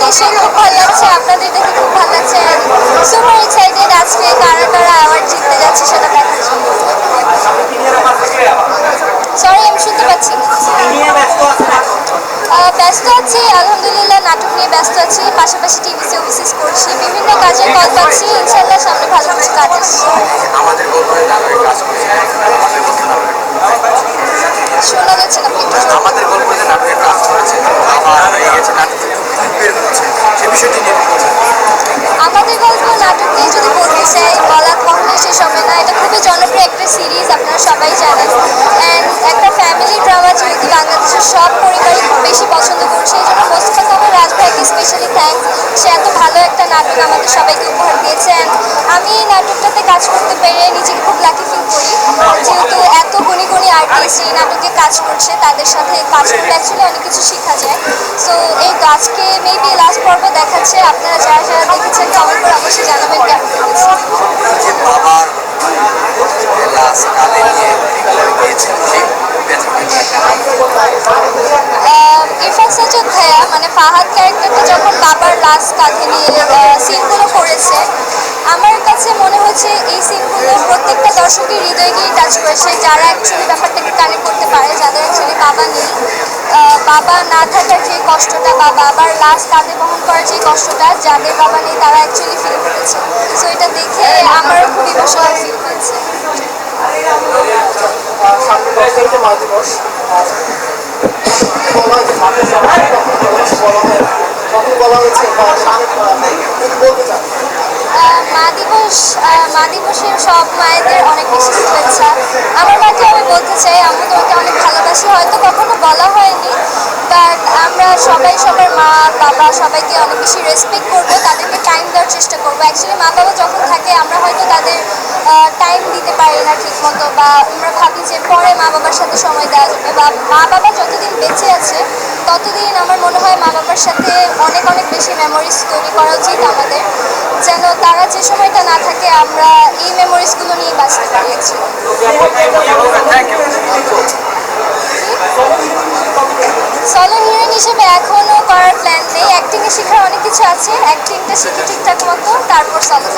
এসে খুব ভালো লাগছে, আপনাদের দেখে খুব ভালো লাগছে। সুপার এক্সাইটেড আজকে কারা কারা অ্যাওয়ার্ড জিততে যাচ্ছে সেটা দেখার জন্য। সরি, আমি শুনতে পাচ্ছি। ব্যস্ত আছি, আলহামদুলিল্লাহ নাটক নিয়ে ব্যস্ত আছি, পাশাপাশি টিভিতে ওবিসিস করছি, বিভিন্ন কাজের কল পাচ্ছি, ইনশাল্লাহ সামনে ভালো কিছু কাজ আসছে। শোনা যাচ্ছে না, আমাদের গল্প যে নাটকের কাজ করেছে আবার হয়ে গেছে নাটক বের হচ্ছে সে বিষয়টি নিয়ে আমাদের গল্প নাটক নিয়ে যদি বলতে চাই, বলা কখনোই শেষ হবে না। এটা খুবই জনপ্রিয় একটা সিরিজ, আপনারা সবাই জানেন। অ্যান্ড একটা ফ্যামিলি ড্রামা যেহেতু বাংলাদেশের সব পরিবারই খুব বেশি পছন্দ করছে, এই জন্য মোস্তফা কামাল রাজ ভাইকে স্পেশালি থ্যাঙ্কস। সে এত ভালো একটা নাটক আমাদের সবাইকে উপহার দিয়েছেন। আমি এই নাটকটাতে কাজ করতে পেরে নিজেকে খুব লাকি ফিল করি, যেহেতু এত গুণী গুণী আর্টিস্ট এই নাটকে কাজ করছে, তাদের সাথে কাজ করলে অ্যাকচুয়ালি অনেক কিছু শেখা যায়। সো এই তো আজকে মেবি লাস্ট পর্ব দেখাচ্ছে, আপনারা যারা যারা দেখেছেন কমেন্ট করে অবশ্যই জানাবেন কেমন লেগেছে। বাবার লাস্ট কাঁধে নিয়ে গিয়েছেন ইরফান সাজ্জাদ ভাইয়া মানে ফাহাদ ক্যারেক্টারটা যখন বাবার লাস্ট কাঁধে নিয়ে সিনগুলো করেছে, আমার কাছে মনে হচ্ছে এই সিনগুলো প্রত্যেকটা দর্শকের হৃদয়ে গিয়ে টাচ করেছে, যারা অ্যাকচুয়ালি ব্যাপারটাকে কানেক্ট করতে পারে, যাদের অ্যাকচুয়ালি বাবা নেই, বাবা না থাকার যে কষ্টটা বা বাবার লাস্ট কাঁধে বহন করার যে কষ্টটা, যাদের বাবা নেই তারা অ্যাকচুয়ালি ফিল করেছে। সো এটা দেখে আমার খুব ইমোশনাল ফিল হয়েছে। মা দিবসের সব মায়েদের অনেক বেশি শুভেচ্ছা। আমার মাকে আমি বলতে চাই, আম্মু তোমাকে অনেক ভালোবাসি, হয়তো কখনো বলা হয়নি, বাট আমরা সবাই সবার মা বাবা সবাইকে অনেক বেশি রেসপেক্ট করবো, তাদেরকে টাইম দেওয়ার চেষ্টা করবো। অ্যাকচুয়ালি মা বাবা যখন থাকে আমরা হয়তো তাদের টাইম দিতে পারি না ঠিক মতো, বা আমরা ভাবি যে পরে মা বাবার সাথে সময় দেওয়া যাবে, বা মা বাবা যতদিন বেঁচে আছে ততদিন আমার মনে হয় মা বাবার সাথে অনেক অনেক বেশি মেমোরিজ তৈরি করা উচিত আমাদের, যেন তারা যে সময়টা না থাকে আমরা এই মেমোরিজগুলো নিয়ে বাঁচতে পারি। সলো হিরোইন হিসেবে এখনও করার প্ল্যান নেই, অ্যাক্টিংয়ে শেখার অনেক কিছু আছে, অ্যাক্টিংটা শিখে ঠিকঠাক মতো তারপর সলো।